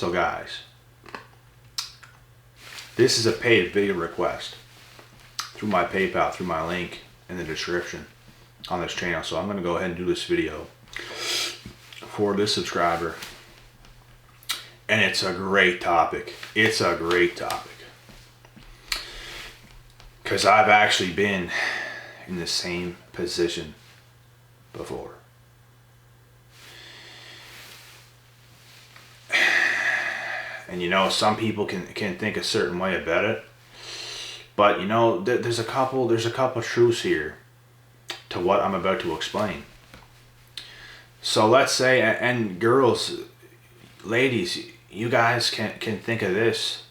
So guys, this is a paid video request through my PayPal, through my link in the description on this channel. So I'm going to go ahead and do this video for this subscriber. And it's a great topic. It's a great topic. Because I've actually been in the same position before. And you know, some people can think a certain way about it, but you know, there's a couple truths here to what I'm about to explain. So let's say, and girls, ladies, you guys can think of this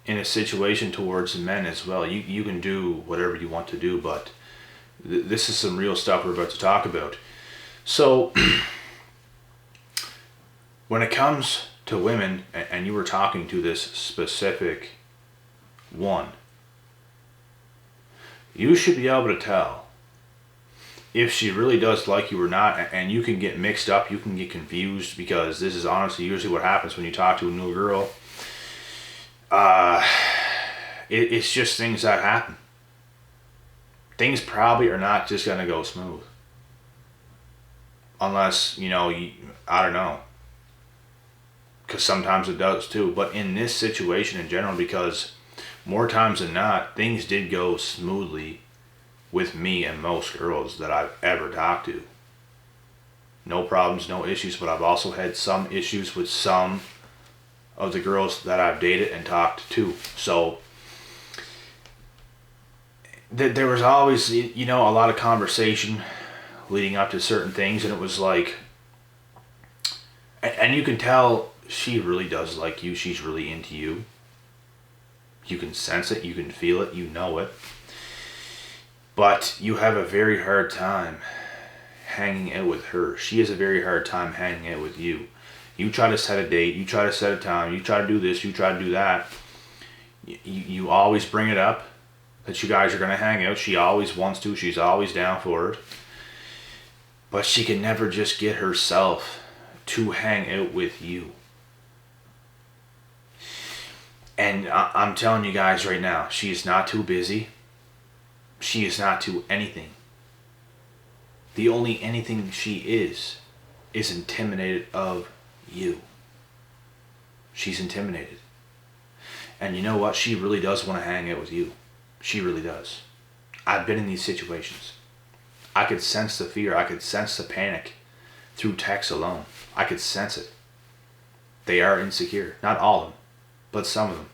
in a situation towards men as well. You can do whatever you want to do, but this is some real stuff we're about to talk about. So when it comes to women, and you were talking to this specific one, you should be able to tell if she really does like you or not. And you can get mixed up, you can get confused, because this is honestly usually what happens when you talk to a new girl. It's just things that happen. Things probably are not just gonna go smooth, unless, you know, I don't know, because sometimes it does too. But in this situation in general, because more times than not, things did go smoothly with me and most girls that I've ever talked to. No problems, no issues, but I've also had some issues with some of the girls that I've dated and talked to. So there was always, you know, a lot of conversation leading up to certain things, and it was like, and you can tell she really does like you. She's really into you. You can sense it, you can feel it, you know it. But you have a very hard time hanging out with her. She has a very hard time hanging out with you. You try to set a date, you try to set a time, you try to do this, you try to do that. You always bring it up that you guys are going to hang out. She always wants to, she's always down for it. But she can never just get herself to hang out with you. And I'm telling you guys right now, she is not too busy. She is not too anything. The only anything she is intimidated of you. She's intimidated. And you know what? She really does want to hang out with you. She really does. I've been in these situations. I could sense the fear. I could sense the panic through text alone. I could sense it. They are insecure. Not all of them, but some of them.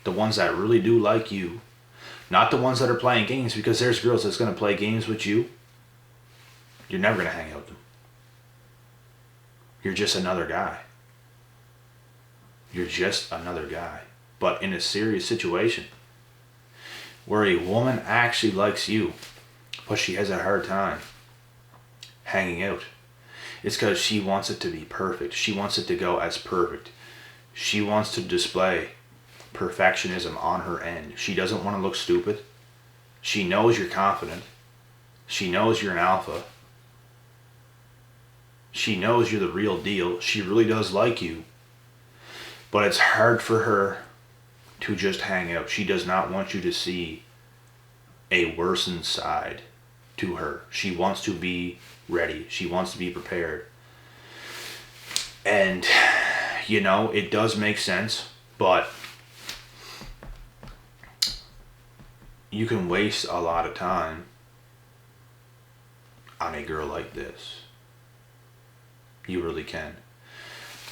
The ones that really do like you. Not the ones that are playing games, because there's girls that's going to play games with you. You're never going to hang out with them. You're just another guy. You're just another guy. But in a serious situation where a woman actually likes you, but she has a hard time hanging out, it's because she wants it to be perfect. She wants it to go as perfect. She wants to display perfectionism on her end. She doesn't want to look stupid. She knows you're confident. She knows you're an alpha. She knows you're the real deal. She really does like you. But it's hard for her to just hang out. She does not want you to see a worsened side to her. She wants to be ready. She wants to be prepared. And, you know, it does make sense, but you can waste a lot of time on a girl like this. You really can.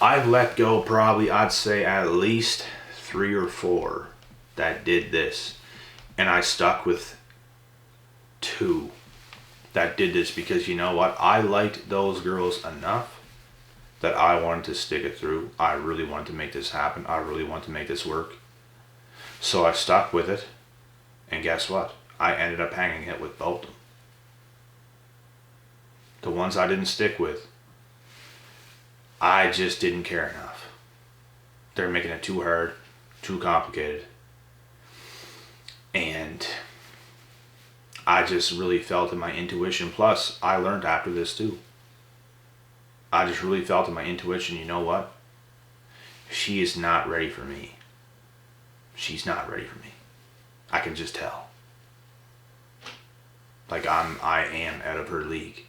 I've let go probably, I'd say, at least 3 or 4 that did this. And I stuck with 2 that did this, because you know what? I liked those girls enough that I wanted to stick it through. I really wanted to make this happen. I really wanted to make this work. So I stuck with it. And guess what? I ended up hanging it with both of them. The ones I didn't stick with, I just didn't care enough. They're making it too hard, too complicated. And I just really felt in my intuition. Plus, I learned after this too. I just really felt in my intuition, you know what? she is not ready for me. She's not ready for me. I can just tell. Like I am out of her league.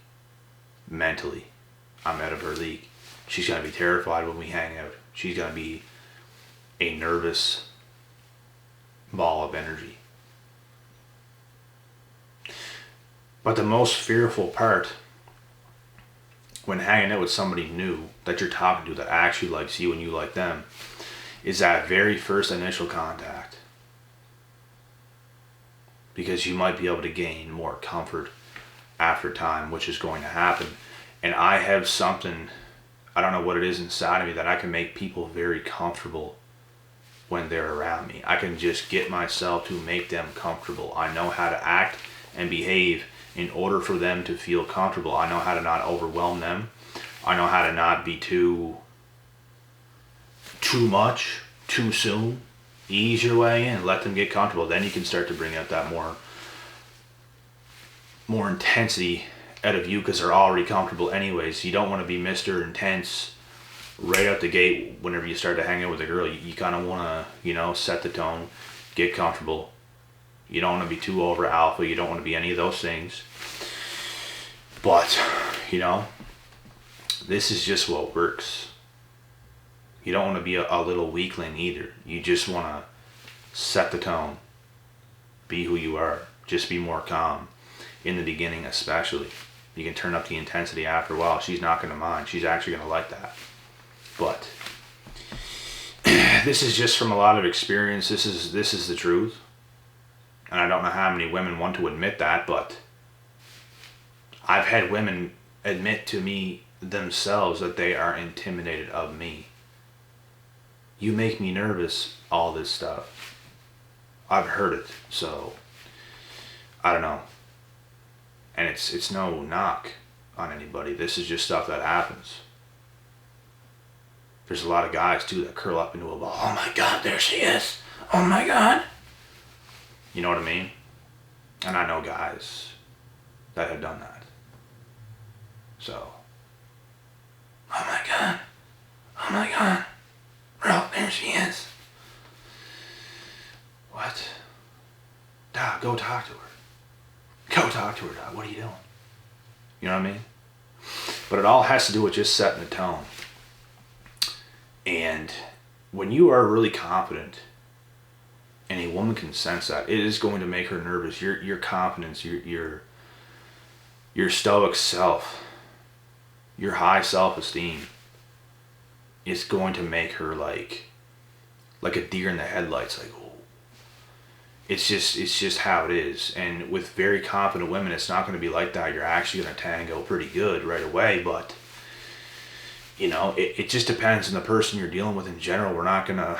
Mentally, I'm out of her league. She's gonna be terrified when we hang out. She's gonna be a nervous ball of energy. But the most fearful part when hanging out with somebody new that you're talking to that actually likes you and you like them is that very first initial contact. Because you might be able to gain more comfort after time, which is going to happen. And I have something, I don't know what it is inside of me, that I can make people very comfortable when they're around me. I can just get myself to make them comfortable. I know how to act and behave in order for them to feel comfortable. I know how to not overwhelm them. I know how to not be too much, too soon. Ease your way in, let them get comfortable. Then you can start to bring out that more intensity out of you because they're already comfortable anyways. You don't want to be Mr. Intense right out the gate whenever you start to hang out with a girl. You kind of want to, set the tone, get comfortable. You don't want to be too over alpha. You don't want to be any of those things. But, this is just what works. You don't want to be a little weakling either. You just want to set the tone. Be who you are. Just be more calm. In the beginning especially. You can turn up the intensity after a while. She's not going to mind. She's actually going to like that. But this is just from a lot of experience. This is the truth. And I don't know how many women want to admit that, but I've had women admit to me themselves that they are intimidated of me. You make me nervous, all this stuff. I've heard it, so I don't know. And it's no knock on anybody. This is just stuff that happens. There's a lot of guys too that curl up into a ball. Oh my God, there she is. Oh my God. You know what I mean? And I know guys that have done that. So, oh my God. Oh my God. Bro, there she is. What? Dog, go talk to her. Go talk to her, dog. What are you doing? You know what I mean? But it all has to do with just setting the tone. And when you are really confident, and a woman can sense that, it is going to make her nervous. Your confidence, your stoic self, your high self-esteem is going to make her like a deer in the headlights. Like, oh. It's just how it is. And with very confident women, it's not going to be like that. You're actually going to tango pretty good right away. But, it just depends on the person you're dealing with in general. We're not going to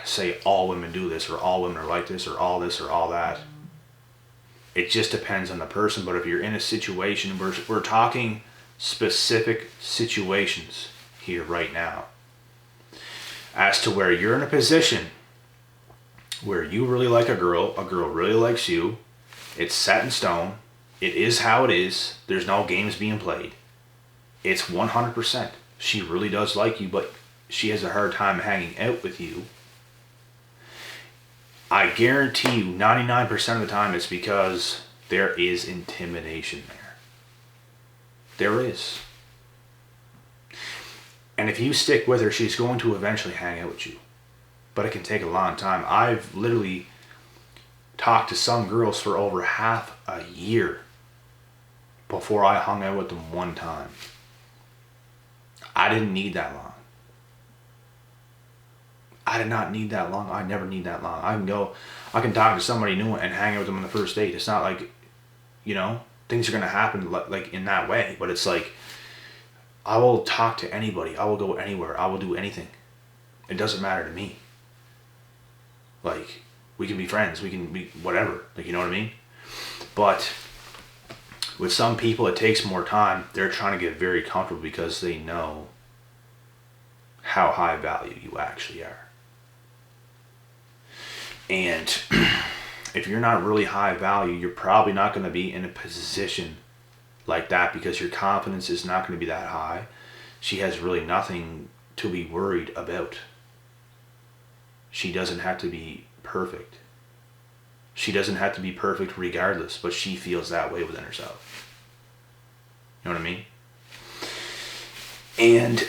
say all women do this, or all women are like this, or all this, or all that. It just depends on the person. But if you're in a situation, we're talking specific situations here right now, as to where you're in a position where you really like a girl really likes you, it's set in stone, it is how it is, there's no games being played. It's 100%. She really does like you, but she has a hard time hanging out with you. I guarantee you 99% of the time it's because there is intimidation there. There is. And if you stick with her, she's going to eventually hang out with you. But it can take a long time. I've literally talked to some girls for over half a year before I hung out with them one time. I didn't need that long. I did not need that long. I never need that long. I can talk to somebody new and hang out with them on the first date. It's not like, things are going to happen like in that way. But it's like, I will talk to anybody. I will go anywhere. I will do anything. It doesn't matter to me. Like, we can be friends. We can be whatever. Like, you know what I mean? But with some people, it takes more time. They're trying to get very comfortable because they know how high value you actually are. And if you're not really high value, you're probably not going to be in a position like that because your confidence is not going to be that high. She has really nothing to be worried about. She doesn't have to be perfect. She doesn't have to be perfect regardless, but she feels that way within herself. You know what I mean? And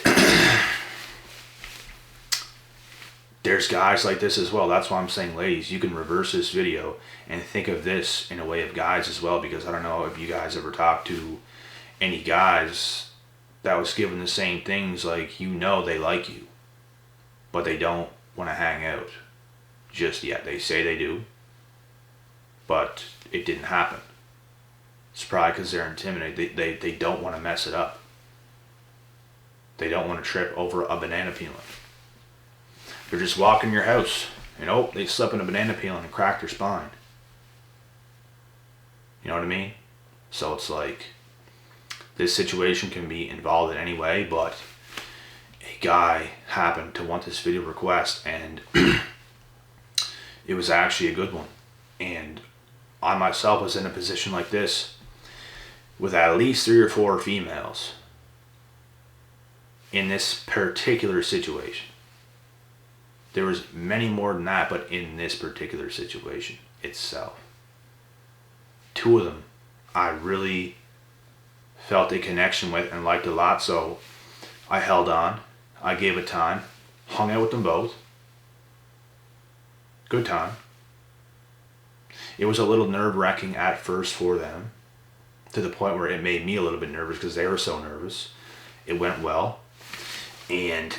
there's guys like this as well. That's why I'm saying, ladies, you can reverse this video and think of this in a way of guys as well, because I don't know if you guys ever talked to any guys that was given the same things, like, you know, they like you, but they don't want to hang out just yet. They say they do, but it didn't happen. It's probably because they're intimidated. They don't want to mess it up. They don't want to trip over a banana peeling. They're just walking your house, and they slip in a banana peel and crack their spine. You know what I mean? So it's like, this situation can be involved in any way, but a guy happened to want this video request, and it was actually a good one. And I myself was in a position like this with at least 3 or 4 females in this particular situation. There was many more than that, but in this particular situation itself, 2 of them I really felt a connection with and liked a lot, so I held on. I gave it time, hung out with them both. Good time. It was a little nerve-wracking at first for them, to the point where it made me a little bit nervous because they were so nervous. It went well. And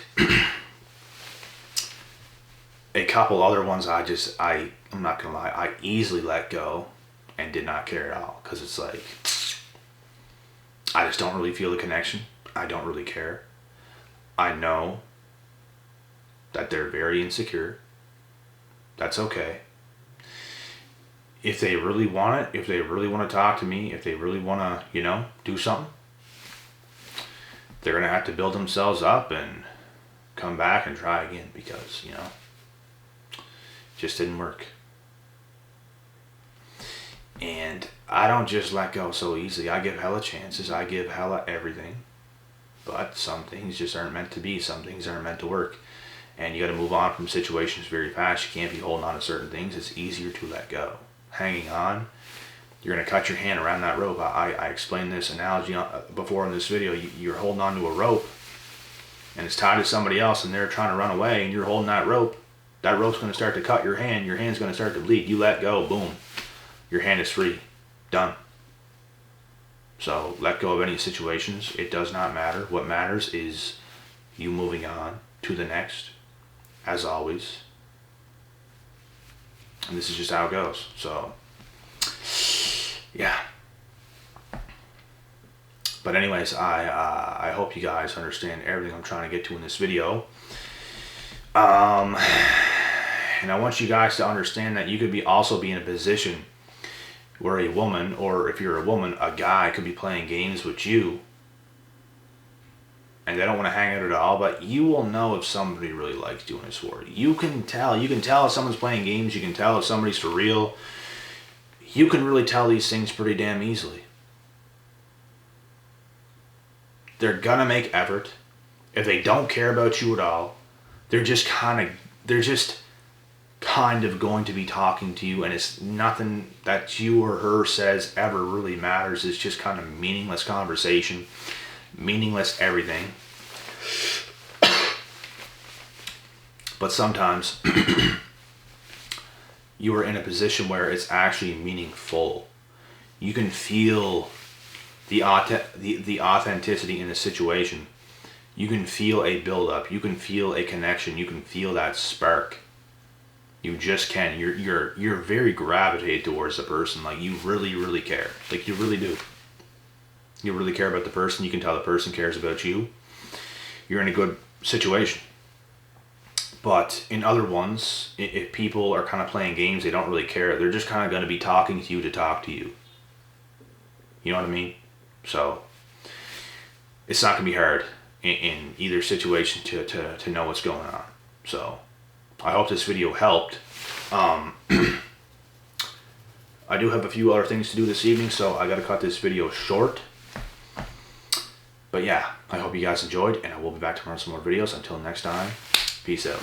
a couple other ones I'm not gonna lie, I easily let go and did not care at all, because it's like, I just don't really feel the connection. I don't really care. I know that they're very insecure. That's okay. If they really want it, if they really want to talk to me, if they really want to, do something, they're going to have to build themselves up and come back and try again, because, it just didn't work. And I don't just let go so easily. I give hella chances. I give hella everything. But some things just aren't meant to be. Some things aren't meant to work. And you got to move on from situations very fast. You can't be holding on to certain things. It's easier to let go. Hanging on, you're going to cut your hand around that rope. I explained this analogy before in this video. You're holding on to a rope, and it's tied to somebody else, and they're trying to run away, and you're holding that rope. That rope's going to start to cut your hand. Your hand's going to start to bleed. You let go, boom. Your hand is free. Done. So let go of any situations. It does not matter. What matters is you moving on to the next, as always. And this is just how it goes. So, yeah. But anyways, I hope you guys understand everything I'm trying to get to in this video. And I want you guys to understand that you could also be in a position where a woman, or if you're a woman, a guy could be playing games with you, and they don't want to hang out at all, but you will know if somebody really likes doing this for you. You can tell if someone's playing games. You can tell if somebody's for real. You can really tell these things pretty damn easily. They're gonna make effort. If they don't care about you at all, they're just kind of going to be talking to you, and it's nothing that you or her says ever really matters. It's just kind of meaningless conversation, meaningless everything. But sometimes you are in a position where it's actually meaningful. You can feel the authenticity in the situation. You can feel a build-up. You can feel a connection. You can feel that spark. You just can. You're very gravitated towards the person. Like, you really, really care. Like, you really do. You really care about the person. You can tell the person cares about you. You're in a good situation. But in other ones, if people are kind of playing games, they don't really care. They're just kind of going to be talking to you to talk to you. You know what I mean? So it's not going to be hard in either situation to know what's going on. So I hope this video helped. I do have a few other things to do this evening, so I got to cut this video short. But yeah, I hope you guys enjoyed, and I will be back tomorrow with some more videos. Until next time, peace out.